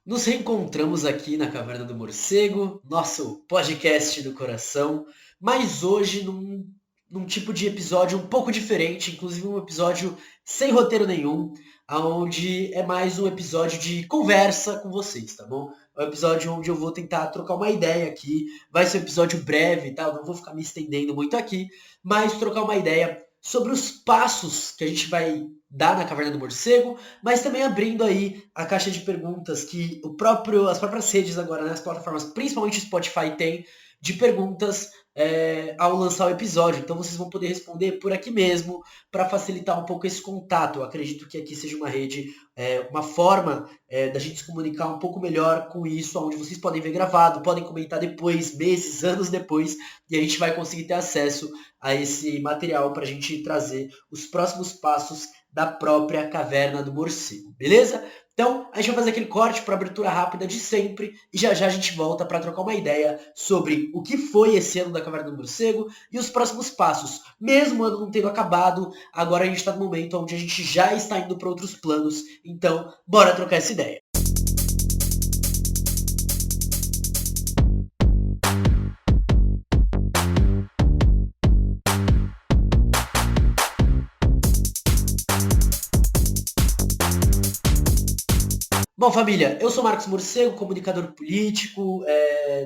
Nos reencontramos aqui na Caverna do Morcego, nosso podcast do coração, mas hoje num tipo de episódio um pouco diferente, inclusive um episódio sem roteiro nenhum, onde é mais um episódio de conversa com vocês, tá bom? É um episódio onde eu vou tentar trocar uma ideia aqui, vai ser um episódio breve, tá? Eu não vou ficar me estendendo muito aqui, mas trocar uma ideia sobre os passos que a gente vai dar na Caverna do Morcego, mas também abrindo aí a caixa de perguntas que as próprias redes agora, né, as plataformas, principalmente o Spotify, tem de perguntas ao lançar o episódio. Então vocês vão poder responder por aqui mesmo para facilitar um pouco esse contato. Eu acredito que aqui seja uma rede, uma forma da gente se comunicar um pouco melhor com isso, onde vocês podem ver gravado, podem comentar depois, meses, anos depois, e a gente vai conseguir ter acesso a esse material para a gente trazer os próximos passos da própria Caverna do Morcego, beleza? Então, a gente vai fazer aquele corte para abertura rápida de sempre e já já a gente volta para trocar uma ideia sobre o que foi esse ano da Caverna do Morcego e os próximos passos. Mesmo o ano não tendo acabado, agora a gente está no momento onde a gente já está indo para outros planos, então bora trocar essa ideia. Bom, família, eu sou Marcos Morcego, comunicador político,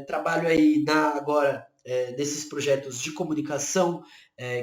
trabalho aí agora nesses projetos de comunicação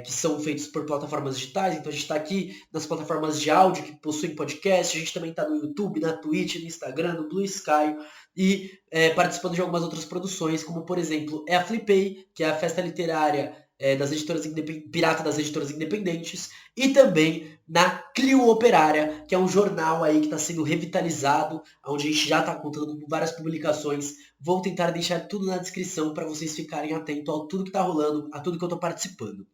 que são feitos por plataformas digitais. Então a gente está aqui nas plataformas de áudio que possuem podcast, a gente também está no YouTube, na Twitch, no Instagram, no Blue Sky e participando de algumas outras produções, como por exemplo é a Flipei, que é a festa literária das editoras pirata das editoras independentes, e também na Clio Operária, que é um jornal aí que está sendo revitalizado, onde a gente já está contando com várias publicações. Vou tentar deixar tudo na descrição para vocês ficarem atentos a tudo que está rolando, a tudo que eu estou participando.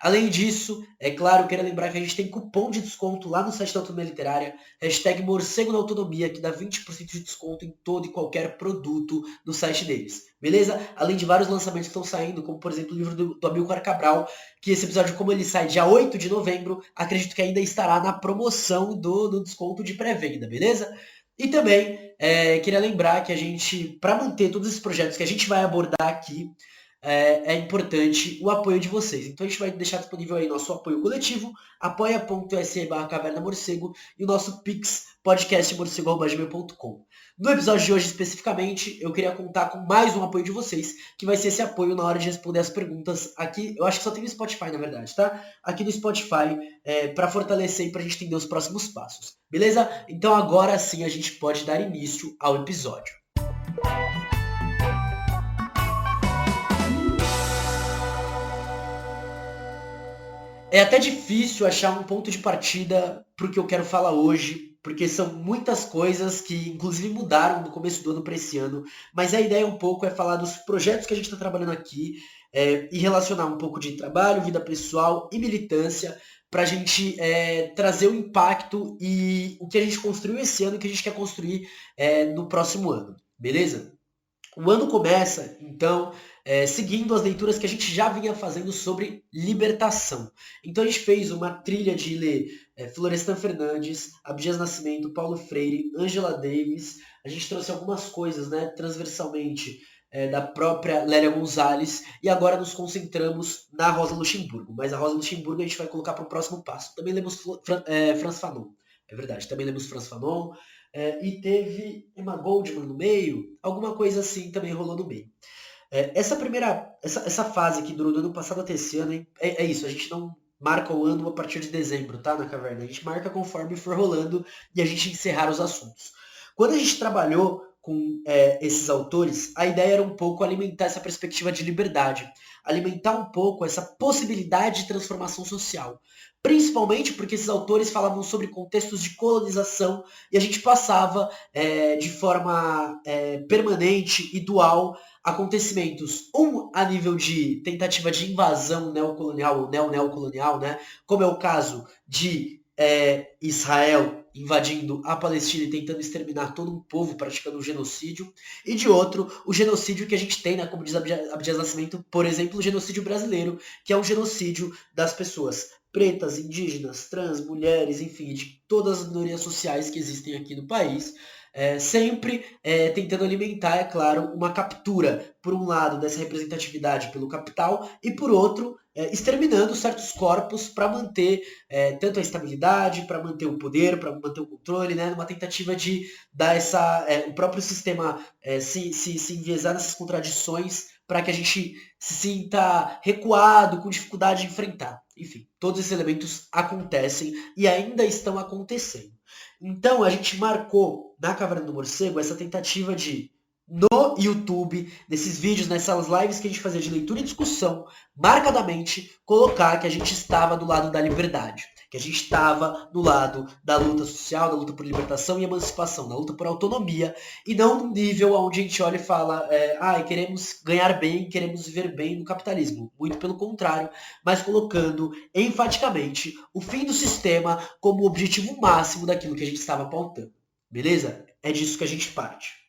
Além disso, é claro, eu quero lembrar que a gente tem cupom de desconto lá no site da Autonomia Literária, hashtag Morcego na Autonomia, que dá 20% de desconto em todo e qualquer produto no site deles, beleza? Além de vários lançamentos que estão saindo, como por exemplo o livro do Amilcar Cabral, que esse episódio, como ele sai dia 8 de novembro, acredito que ainda estará na promoção do desconto de pré-venda, beleza? E também queria lembrar que a gente, para manter todos esses projetos que a gente vai abordar aqui, é importante o apoio de vocês. Então a gente vai deixar disponível aí nosso apoio coletivo, apoia.se/caverna morcego e o nosso Pix, podcastmorcego.gmail.com. No episódio de hoje, especificamente, eu queria contar com mais um apoio de vocês, que vai ser esse apoio na hora de responder as perguntas aqui. Eu acho que só tem no Spotify, na verdade, tá? Aqui no Spotify, para fortalecer e pra gente entender os próximos passos. Beleza? Então agora sim a gente pode dar início ao episódio. É até difícil achar um ponto de partida para o que eu quero falar hoje, porque são muitas coisas que inclusive mudaram do começo do ano para esse ano, mas a ideia um pouco é falar dos projetos que a gente está trabalhando aqui e relacionar um pouco de trabalho, vida pessoal e militância para a gente trazer o impacto e o que a gente construiu esse ano e o que a gente quer construir no próximo ano, beleza? O ano começa, então, seguindo as leituras que a gente já vinha fazendo sobre libertação. Então a gente fez uma trilha de ler Florestan Fernandes, Abdias Nascimento, Paulo Freire, Angela Davis. A gente trouxe algumas coisas, né, transversalmente, da própria Lélia Gonzalez, e agora nos concentramos na Rosa Luxemburgo. Mas a Rosa Luxemburgo a gente vai colocar para o próximo passo. Também lemos Franz Fanon. É verdade, também lemos Franz Fanon. E teve Emma Goldman no meio, alguma coisa assim também rolou no meio. Essa fase que durou do ano passado até esse ano, hein, é isso, a gente não marca o ano a partir de dezembro, tá, na caverna, a gente marca conforme for rolando e a gente encerrar os assuntos. Quando a gente trabalhou com esses autores, a ideia era um pouco alimentar essa perspectiva de liberdade, alimentar um pouco essa possibilidade de transformação social. Principalmente porque esses autores falavam sobre contextos de colonização e a gente passava de forma permanente e dual acontecimentos, a nível de tentativa de invasão neocolonial ou neocolonial, né? Como é o caso de Israel invadindo a Palestina e tentando exterminar todo um povo, praticando um genocídio, e de outro, o genocídio que a gente tem, né, como diz Abdias Nascimento, por exemplo, o genocídio brasileiro, que é um genocídio das pessoas pretas, indígenas, trans, mulheres, enfim, de todas as minorias sociais que existem aqui no país, sempre tentando alimentar, é claro, uma captura, por um lado, dessa representatividade pelo capital e, por outro, exterminando certos corpos para manter tanto a estabilidade, para manter o poder, para manter o controle, né, numa tentativa de dar o próprio sistema se enviesar nessas contradições para que a gente se sinta recuado, com dificuldade de enfrentar. Enfim, todos esses elementos acontecem e ainda estão acontecendo. Então, a gente marcou na Caverna do Morcego essa tentativa de, no YouTube, nesses vídeos, nessas lives que a gente fazia de leitura e discussão, marcadamente colocar que a gente estava do lado da liberdade, que a gente estava do lado da luta social, da luta por libertação e emancipação, da luta por autonomia, e não num nível onde a gente olha e fala, queremos ganhar bem, queremos viver bem no capitalismo. Muito pelo contrário, mas colocando enfaticamente o fim do sistema como o objetivo máximo daquilo que a gente estava pautando. Beleza? É disso que a gente parte.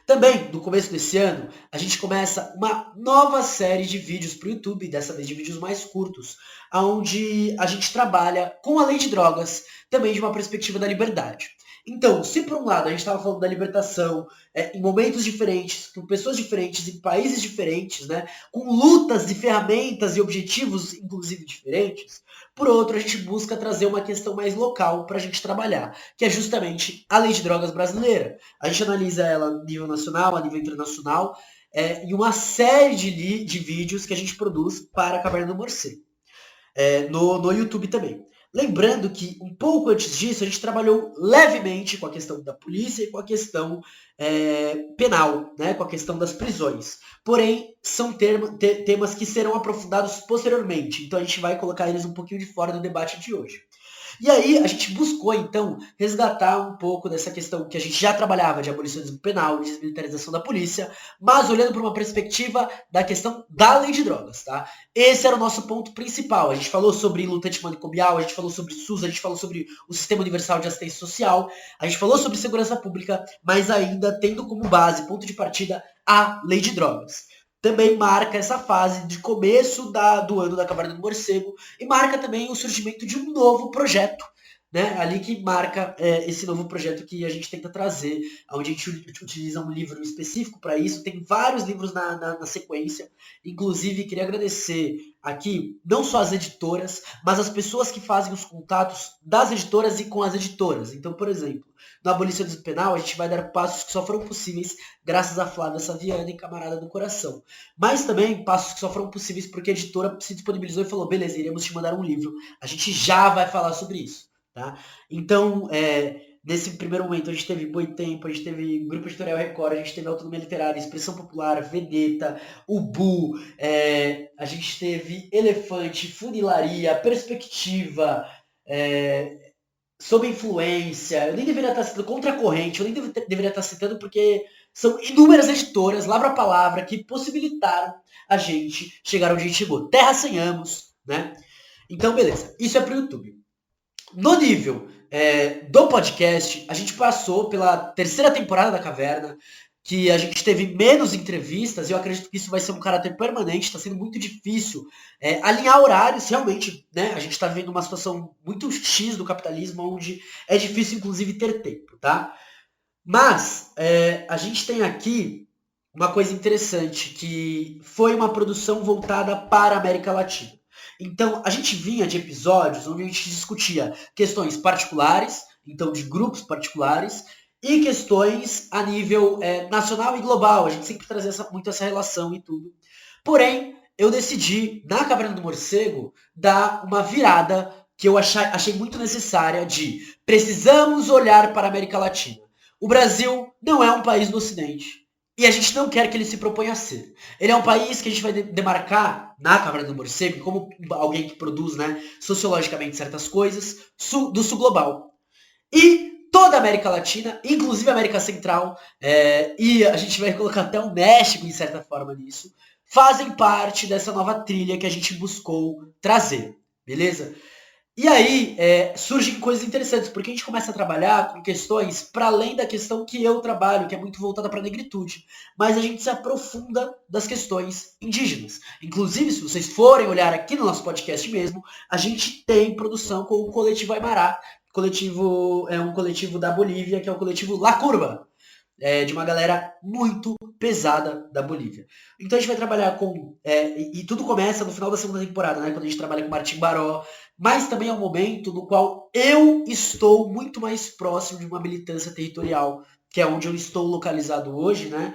Também, no começo desse ano, a gente começa uma nova série de vídeos para o YouTube, dessa vez de vídeos mais curtos, onde a gente trabalha com a lei de drogas, também de uma perspectiva da liberdade. Então, se por um lado a gente estava falando da libertação em momentos diferentes, com pessoas diferentes, em países diferentes, né, com lutas e ferramentas e objetivos, inclusive, diferentes, por outro, a gente busca trazer uma questão mais local para a gente trabalhar, que é justamente a lei de drogas brasileira. A gente analisa ela a nível nacional, a nível internacional, e uma série de vídeos que a gente produz para a Caverna do Morcego. No YouTube também. Lembrando que um pouco antes disso a gente trabalhou levemente com a questão da polícia e com a questão penal, né, com a questão das prisões. Porém, são temas que serão aprofundados posteriormente, então a gente vai colocar eles um pouquinho de fora do debate de hoje. E aí a gente buscou, então, resgatar um pouco dessa questão que a gente já trabalhava de abolicionismo penal, de desmilitarização da polícia, mas olhando por uma perspectiva da questão da lei de drogas, tá? Esse era o nosso ponto principal. A gente falou sobre luta antimanicomial, a gente falou sobre SUS, a gente falou sobre o Sistema Universal de Assistência Social, a gente falou sobre segurança pública, mas ainda tendo como base, ponto de partida, a lei de drogas. Também marca essa fase de começo do ano da Caverna do Morcego e marca também o surgimento de um novo projeto, né? Ali que marca esse novo projeto que a gente tenta trazer, onde a gente utiliza um livro específico para isso. Tem vários livros na sequência. Inclusive, queria agradecer aqui não só as editoras, mas as pessoas que fazem os contatos das editoras e com as editoras. Então, por exemplo, no abolicionismo penal, a gente vai dar passos que só foram possíveis graças a Flávia Saviani, camarada do coração. Mas também passos que só foram possíveis porque a editora se disponibilizou e falou, beleza, iremos te mandar um livro. A gente já vai falar sobre isso. Tá? Então, nesse primeiro momento, a gente teve Boitempo, a gente teve Grupo Editorial Record, a gente teve Autonomia Literária, Expressão Popular, Vedeta, Ubu, a gente teve Elefante, Funilaria, Perspectiva, Sob Influência. Eu nem deveria estar citando Contra a Corrente, eu nem deveria estar citando porque são inúmeras editoras, Lavra Palavra, que possibilitaram a gente chegar onde a gente chegou. Terra Sem Amos, né? Então, beleza. Isso é pro YouTube. No nível do podcast, a gente passou pela terceira temporada da Caverna, que a gente teve menos entrevistas, e eu acredito que isso vai ser um caráter permanente, está sendo muito difícil alinhar horários, realmente, né? A gente está vivendo uma situação muito X do capitalismo, onde é difícil, inclusive, ter tempo, tá? Mas a gente tem aqui uma coisa interessante, que foi uma produção voltada para a América Latina. Então, a gente vinha de episódios onde a gente discutia questões particulares, então de grupos particulares, e questões a nível nacional e global. A gente sempre trazia muito essa relação e tudo. Porém, eu decidi, na Caverna do Morcego, dar uma virada que eu achei muito necessária de precisamos olhar para a América Latina. O Brasil não é um país do Ocidente. E a gente não quer que ele se proponha a ser. Ele é um país que a gente vai demarcar na Caverna do Morcego como alguém que produz, né, sociologicamente certas coisas do sul global. E toda a América Latina, inclusive a América Central, e a gente vai colocar até o México em certa forma nisso, fazem parte dessa nova trilha que a gente buscou trazer, beleza? E aí surgem coisas interessantes, porque a gente começa a trabalhar com questões para além da questão que eu trabalho, que é muito voltada para a negritude. Mas a gente se aprofunda das questões indígenas. Inclusive, se vocês forem olhar aqui no nosso podcast mesmo, a gente tem produção com o Coletivo Aimará, coletivo é um coletivo da Bolívia, que é o coletivo La Curva, de uma galera muito pesada da Bolívia. Então a gente vai trabalhar com. E tudo começa no final da segunda temporada, né? Quando a gente trabalha com Martim Baró. Mas também é um momento no qual eu estou muito mais próximo de uma militância territorial, que é onde eu estou localizado hoje, né?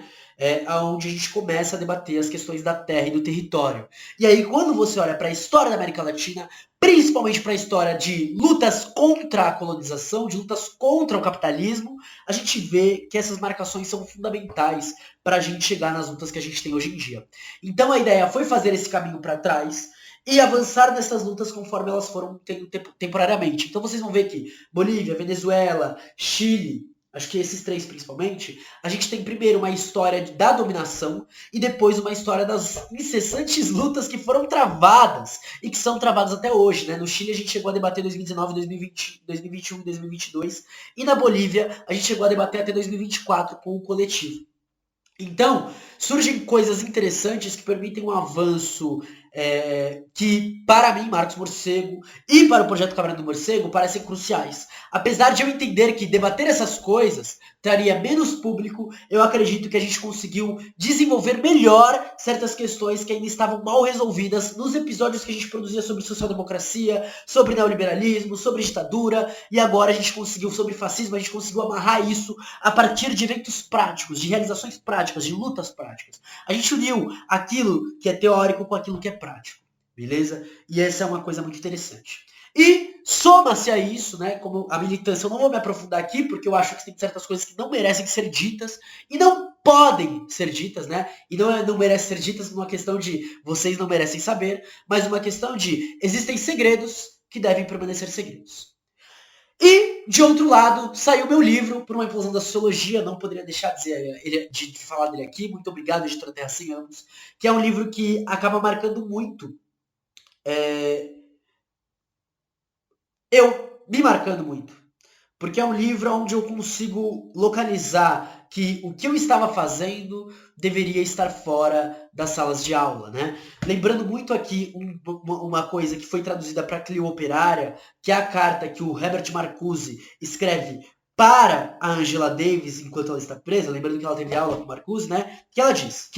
Onde a gente começa a debater as questões da terra e do território. E aí, quando você olha para a história da América Latina, principalmente para a história de lutas contra a colonização, de lutas contra o capitalismo, a gente vê que essas marcações são fundamentais para a gente chegar nas lutas que a gente tem hoje em dia. Então a ideia foi fazer esse caminho para trás e avançar nessas lutas conforme elas foram tendo temporariamente. Então vocês vão ver que Bolívia, Venezuela, Chile, acho que esses três principalmente, a gente tem primeiro uma história da dominação e depois uma história das incessantes lutas que foram travadas e que são travadas até hoje, né? No Chile a gente chegou a debater 2019, 2020, 2021 e 2022 e na Bolívia a gente chegou a debater até 2024 com o coletivo. Então, surgem coisas interessantes que permitem um avanço que, para mim, Marcos Morcego, e para o Projeto Caverna do Morcego, parecem cruciais. Apesar de eu entender que debater essas coisas traria menos público, eu acredito que a gente conseguiu desenvolver melhor certas questões que ainda estavam mal resolvidas nos episódios que a gente produzia sobre social-democracia, sobre neoliberalismo, sobre ditadura, e agora a gente conseguiu, sobre fascismo, a gente conseguiu amarrar isso a partir de eventos práticos, de realizações práticas, de lutas práticas. A gente uniu aquilo que é teórico com aquilo que é prático, beleza? E essa é uma coisa muito interessante. E soma-se a isso, né, como a militância, eu não vou me aprofundar aqui, porque eu acho que tem certas coisas que não merecem ser ditas e não podem ser ditas, né? E não merecem ser ditas numa questão de vocês não merecem saber, mas uma questão de existem segredos que devem permanecer segredos. E, de outro lado, saiu meu livro, Por uma Implosão da Sociologia, não poderia deixar de falar dele aqui, muito obrigado, editora Terra Sem Anos, que é um livro que acaba marcando muito, me marcando muito, porque é um livro onde eu consigo localizar que o que eu estava fazendo deveria estar fora das salas de aula, né? Lembrando muito aqui uma coisa que foi traduzida para a Clio Operária, que é a carta que o Herbert Marcuse escreve para a Angela Davis enquanto ela está presa, lembrando que ela teve aula com o Marcuse, né? Que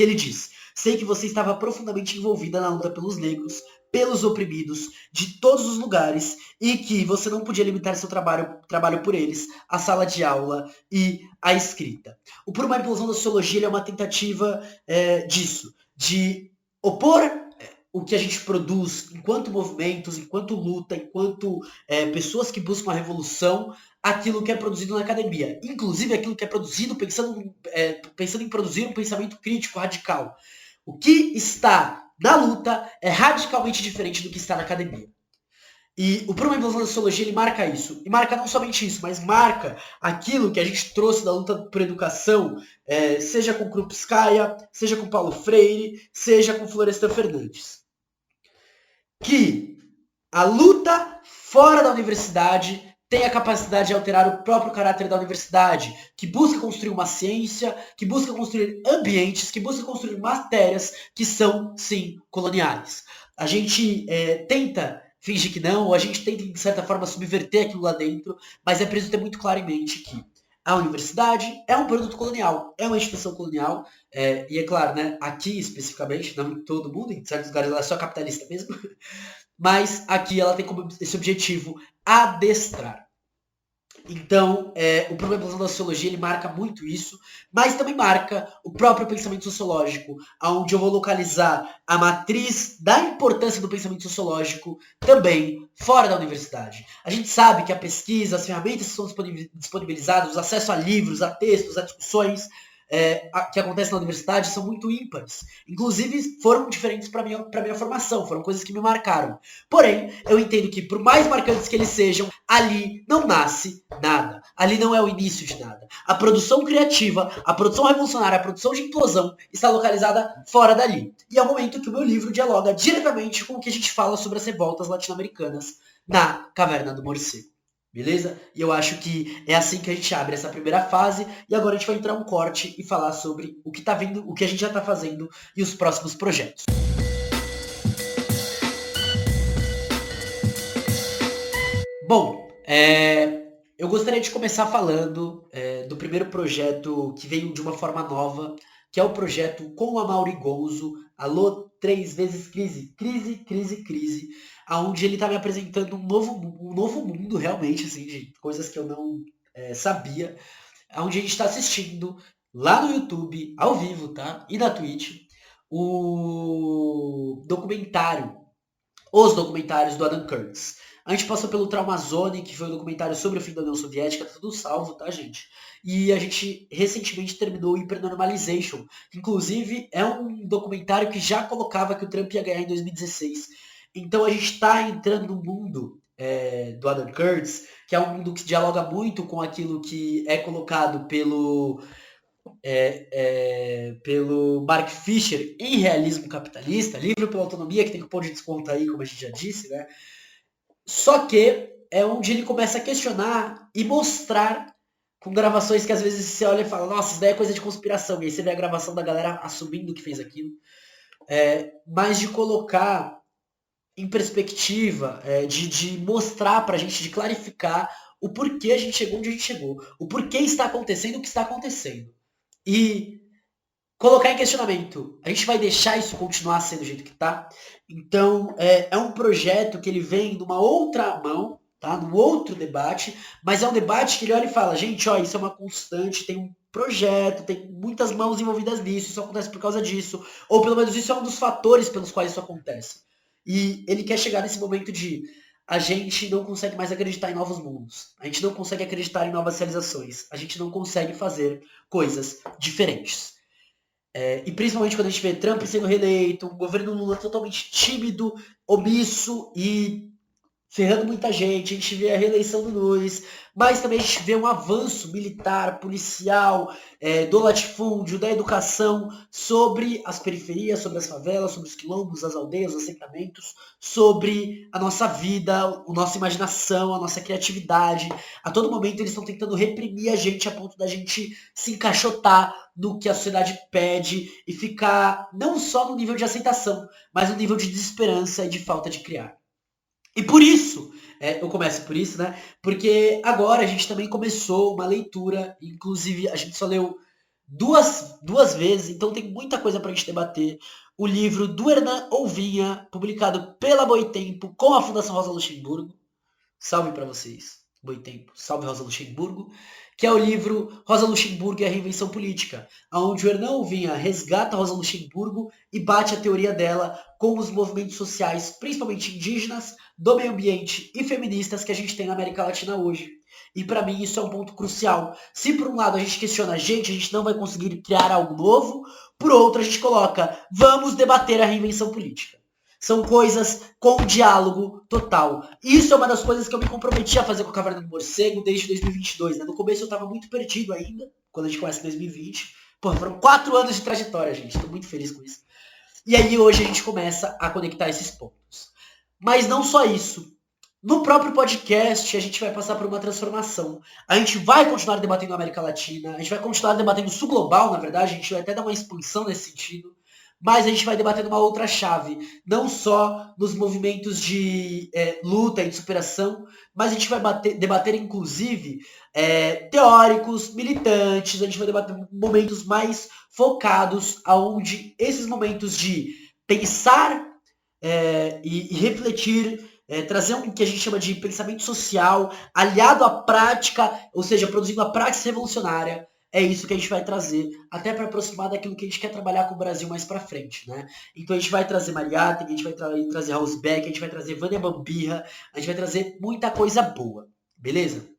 ele diz: sei que você estava profundamente envolvida na luta pelos negros, pelos oprimidos, de todos os lugares, e que você não podia limitar seu trabalho por eles, a sala de aula e a escrita. O Por uma Implosão da Sociologia é uma tentativa disso, de opor o que a gente produz enquanto movimentos, enquanto luta, enquanto pessoas que buscam a revolução, aquilo que é produzido na academia. Inclusive aquilo que é produzido pensando em produzir um pensamento crítico, radical. O que está na luta é radicalmente diferente do que está na academia. E o Por uma Implosão da Sociologia, ele marca isso. E marca não somente isso, mas marca aquilo que a gente trouxe da luta por educação, seja com Krupskaya, seja com Paulo Freire, seja com Florestan Fernandes. Que a luta fora da universidade tem a capacidade de alterar o próprio caráter da universidade, que busca construir uma ciência, que busca construir ambientes, que busca construir matérias que são, sim, coloniais. A gente tenta fingir que não, ou a gente tenta, de certa forma, subverter aquilo lá dentro, mas é preciso ter muito claro em mente que a universidade é um produto colonial, é uma instituição colonial, e é claro, né, aqui especificamente, não em todo mundo, em certos lugares ela é só capitalista mesmo, mas aqui ela tem como esse objetivo adestrar. Então, o Por uma Implosão da Sociologia, ele marca muito isso, mas também marca o próprio pensamento sociológico, onde eu vou localizar a matriz da importância do pensamento sociológico também fora da universidade. A gente sabe que a pesquisa, as ferramentas que são disponibilizadas, o acesso a livros, a textos, a discussões que acontecem na universidade são muito ímpares. Inclusive, foram diferentes para minha formação, foram coisas que me marcaram. Porém, eu entendo que, por mais marcantes que eles sejam, ali não nasce nada. Ali não é o início de nada. A produção criativa, a produção revolucionária, a produção de implosão está localizada fora dali. E é o momento que o meu livro dialoga diretamente com o que a gente fala sobre as revoltas latino-americanas na Caverna do Morcego. Beleza? E eu acho que é assim que a gente abre essa primeira fase. E agora a gente vai entrar um corte e falar sobre o que tá vindo, o que a gente já tá fazendo e os próximos projetos. Bom, Eu gostaria de começar falando do primeiro projeto que veio de uma forma nova, que é o projeto Com o Amaury Gonzo, Alô, 3 vezes Crise, Crise, Crise, Crise, aonde ele está me apresentando um novo mundo realmente, assim, de coisas que eu não sabia, onde a gente está assistindo lá no YouTube, ao vivo, tá? E na Twitch, o documentário os documentários do Adam Curtis. A gente passou pelo Trauma Zone, que foi um documentário sobre o fim da União Soviética, tá tudo salvo, tá, gente? E a gente recentemente terminou o Hypernormalization, que inclusive é um documentário que já colocava que o Trump ia ganhar em 2016. Então a gente está entrando no mundo do Adam Curtis, que é um mundo que dialoga muito com aquilo que é colocado pelo Mark Fisher em Realismo Capitalista, livro pela autonomia, que tem cupom de desconto aí, como a gente já disse, né? Só que é onde ele começa a questionar e mostrar com gravações que às vezes você olha e fala, nossa, isso daí é coisa de conspiração. E aí você vê a gravação da galera assumindo que fez aquilo. Mas de colocar em perspectiva, de mostrar pra gente, de clarificar o porquê a gente chegou onde a gente chegou. O porquê está acontecendo o que está acontecendo. E colocar em questionamento. A gente vai deixar isso continuar sendo do jeito que tá? Então, é um projeto que ele vem de uma outra mão, tá? Num outro debate, mas é um debate que ele olha e fala, gente, ó, isso é uma constante, tem um projeto, tem muitas mãos envolvidas nisso, isso acontece por causa disso, ou pelo menos isso é um dos fatores pelos quais isso acontece. E ele quer chegar nesse momento de a gente não consegue mais acreditar em novos mundos, a gente não consegue acreditar em novas realizações, a gente não consegue fazer coisas diferentes. E principalmente quando a gente vê Trump sendo reeleito, um governo Lula totalmente tímido, omisso e ferrando muita gente, a gente vê a reeleição do Nunes, mas também a gente vê um avanço militar, policial, do latifúndio, da educação, sobre as periferias, sobre as favelas, sobre os quilombos, as aldeias, os assentamentos, sobre a nossa vida, a nossa imaginação, a nossa criatividade. A todo momento eles estão tentando reprimir a gente a ponto da gente se encaixotar no que a sociedade pede e ficar não só no nível de aceitação, mas no nível de desesperança e de falta de criar. E por isso, eu começo por isso, né? Porque agora a gente também começou uma leitura, inclusive a gente só leu duas vezes, então tem muita coisa pra gente debater. O livro do Hernan Olvinha, publicado pela Boitempo, com a Fundação Rosa Luxemburgo. Salve pra vocês, Boitempo. Salve Rosa Luxemburgo. Que é o livro Rosa Luxemburgo e a Reinvenção Política, onde o Hernan Vinha resgata Rosa Luxemburgo e bate a teoria dela com os movimentos sociais, principalmente indígenas, do meio ambiente e feministas que a gente tem na América Latina hoje. E para mim isso é um ponto crucial. Se por um lado a gente questiona a gente não vai conseguir criar algo novo, por outro a gente coloca, vamos debater a reinvenção política. São coisas com diálogo total. Isso é uma das coisas que eu me comprometi a fazer com a Caverna do Morcego desde 2022, né? No começo eu tava muito perdido ainda, quando a gente começa em 2020. Pô, foram 4 anos de trajetória, gente. Tô muito feliz com isso. E aí hoje a gente começa a conectar esses pontos. Mas não só isso. No próprio podcast, a gente vai passar por uma transformação. A gente vai continuar debatendo a América Latina, a gente vai continuar debatendo o Sul Global, na verdade, a gente vai até dar uma expansão nesse sentido. Mas a gente vai debater uma outra chave, não só nos movimentos de luta e de superação, mas a gente vai debater inclusive teóricos, militantes, a gente vai debater momentos mais focados aonde esses momentos de pensar e refletir, trazer um que a gente chama de pensamento social, aliado à prática, ou seja, produzindo a prática revolucionária. É isso que a gente vai trazer, até para aproximar daquilo que a gente quer trabalhar com o Brasil mais para frente, né? Então a gente vai trazer Mariátegui, a gente vai trazer Hausbeck, a gente vai trazer Vânia Bambirra, a gente vai trazer muita coisa boa, beleza?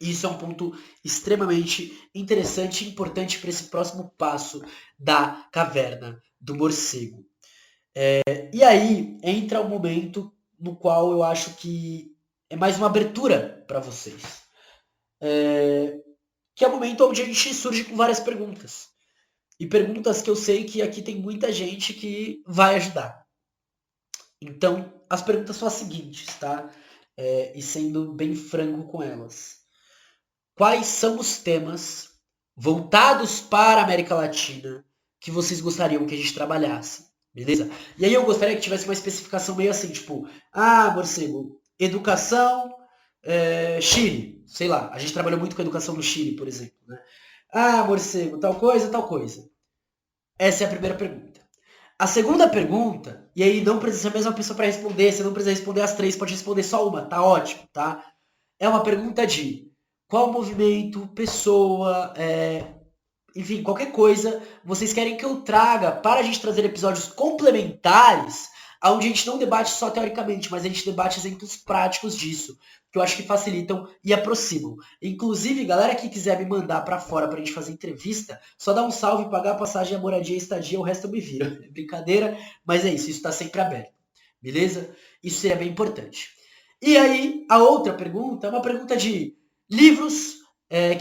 Isso é um ponto extremamente interessante e importante para esse próximo passo da Caverna do Morcego. E aí entra o momento no qual eu acho que é mais uma abertura para vocês. Que é o momento onde a gente surge com várias perguntas. E perguntas que eu sei que aqui tem muita gente que vai ajudar. Então, as perguntas são as seguintes, tá? E sendo bem franco com elas. Quais são os temas voltados para a América Latina que vocês gostariam que a gente trabalhasse? Beleza? E aí eu gostaria que tivesse uma especificação meio assim, tipo, morcego, educação, Chile, sei lá, a gente trabalhou muito com educação no Chile, por exemplo, né? Ah, morcego, tal coisa, tal coisa. Essa é a primeira pergunta. A segunda pergunta, e aí não precisa ser a mesma pessoa para responder, você não precisa responder as três, pode responder só uma, tá ótimo, tá? É uma pergunta de qual movimento, pessoa, enfim, qualquer coisa, vocês querem que eu traga para a gente trazer episódios complementares, onde a gente não debate só teoricamente, mas a gente debate exemplos práticos disso, que eu acho que facilitam e aproximam. Inclusive, galera que quiser me mandar para fora para a gente fazer entrevista, só dá um salve, pagar a passagem, a moradia, a estadia, o resto eu me viro. É brincadeira, mas é isso está sempre aberto. Beleza? Isso seria bem importante. E aí, a outra pergunta é uma pergunta de livros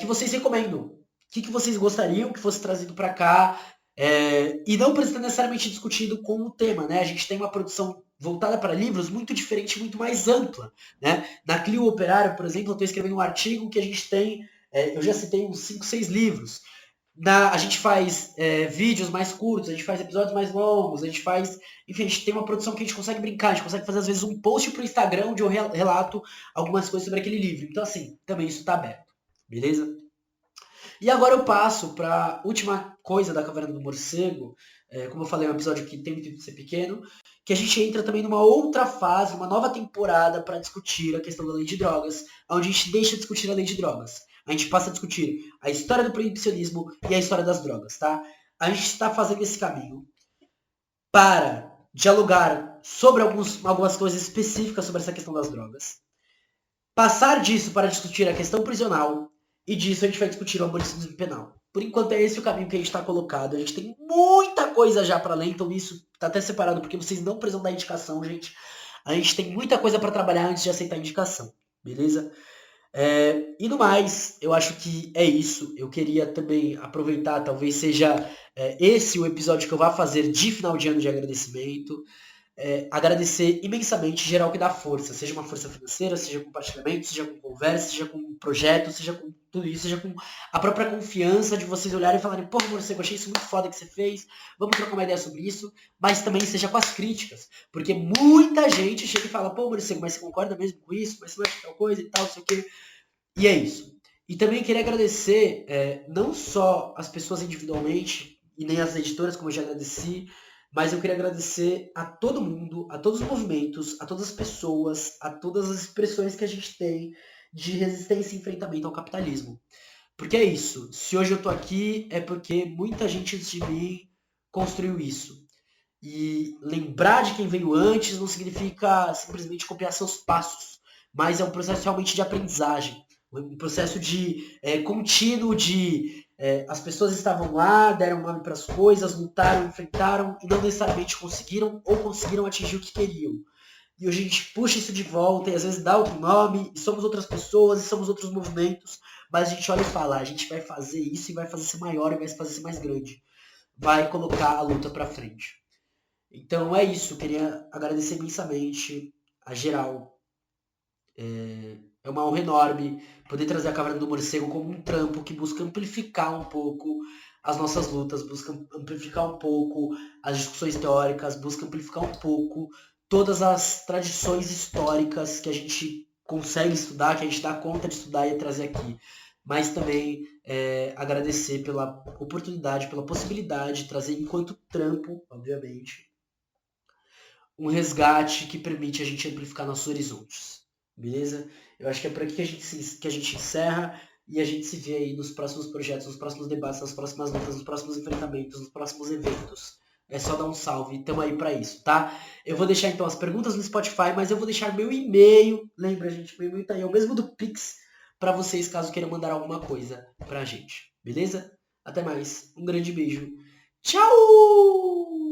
que vocês recomendam. O que vocês gostariam que fosse trazido para cá? E não precisa necessariamente discutido com o tema, né? A gente tem uma produção voltada para livros muito diferente, muito mais ampla, né? Na Clio Operário, por exemplo, eu estou escrevendo um artigo que a gente tem, eu já citei uns 5, 6 livros. A gente faz vídeos mais curtos, a gente faz episódios mais longos, a gente faz. Enfim, a gente tem uma produção que a gente consegue brincar, a gente consegue fazer às vezes um post pro Instagram onde eu relato algumas coisas sobre aquele livro. Então, assim, também isso está aberto. Beleza? E agora eu passo para a última coisa da Caverna do Morcego. Como eu falei, é um episódio que tem o intuito de ser pequeno, que a gente entra também numa outra fase, uma nova temporada para discutir a questão da lei de drogas, onde a gente deixa de discutir a lei de drogas. A gente passa a discutir a história do proibicionismo e a história das drogas, tá? A gente está fazendo esse caminho para dialogar sobre algumas coisas específicas sobre essa questão das drogas, passar disso para discutir a questão prisional, e disso a gente vai discutir o abolicionismo penal. Por enquanto é esse o caminho que a gente está colocado. A gente tem muita coisa já para ler, então isso está até separado, porque vocês não precisam dar indicação, gente. A gente tem muita coisa para trabalhar antes de aceitar a indicação, beleza? E no mais, eu acho que é isso. Eu queria também aproveitar, talvez seja esse o episódio que eu vá fazer de final de ano de agradecimento. Agradecer imensamente geral que dá força, seja uma força financeira, seja com compartilhamento, seja com conversa, seja com projeto, seja com tudo isso, seja com a própria confiança de vocês olharem e falarem, pô, Morcego, achei isso muito foda que você fez, vamos trocar uma ideia sobre isso, mas também seja com as críticas, porque muita gente chega e fala, pô, Morcego, mas você concorda mesmo com isso, mas você vai tal coisa e tal, não sei o quê, e é isso. E também queria agradecer não só as pessoas individualmente, e nem as editoras, como eu já agradeci, mas eu queria agradecer a todo mundo, a todos os movimentos, a todas as pessoas, a todas as expressões que a gente tem de resistência e enfrentamento ao capitalismo. Porque é isso. Se hoje eu tô aqui, é porque muita gente antes de mim construiu isso. E lembrar de quem veio antes não significa simplesmente copiar seus passos, mas é um processo realmente de aprendizagem, um processo de contínuo de as pessoas estavam lá, deram nome para as coisas, lutaram, enfrentaram e não necessariamente conseguiram ou conseguiram atingir o que queriam. E hoje a gente puxa isso de volta e às vezes dá outro nome, e somos outras pessoas, e somos outros movimentos, mas a gente olha e fala, a gente vai fazer isso e vai fazer ser maior e vai fazer ser mais grande. Vai colocar a luta para frente. Então é isso, queria agradecer imensamente a geral. É uma honra enorme poder trazer a Caverna do Morcego como um trampo que busca amplificar um pouco as nossas lutas, busca amplificar um pouco as discussões teóricas, busca amplificar um pouco todas as tradições históricas que a gente consegue estudar, que a gente dá conta de estudar e trazer aqui. Mas também agradecer pela oportunidade, pela possibilidade de trazer enquanto trampo, obviamente, um resgate que permite a gente amplificar nossos horizontes. Beleza? Eu acho que é por aqui que a gente encerra e a gente se vê aí nos próximos projetos, nos próximos debates, nas próximas lutas, nos próximos enfrentamentos, nos próximos eventos. É só dar um salve, tamo aí pra isso, tá? Eu vou deixar então as perguntas no Spotify, mas eu vou deixar meu e-mail, lembra gente, meu e-mail tá aí, é o mesmo do Pix, pra vocês caso queiram mandar alguma coisa pra gente, beleza? Até mais, um grande beijo, tchau!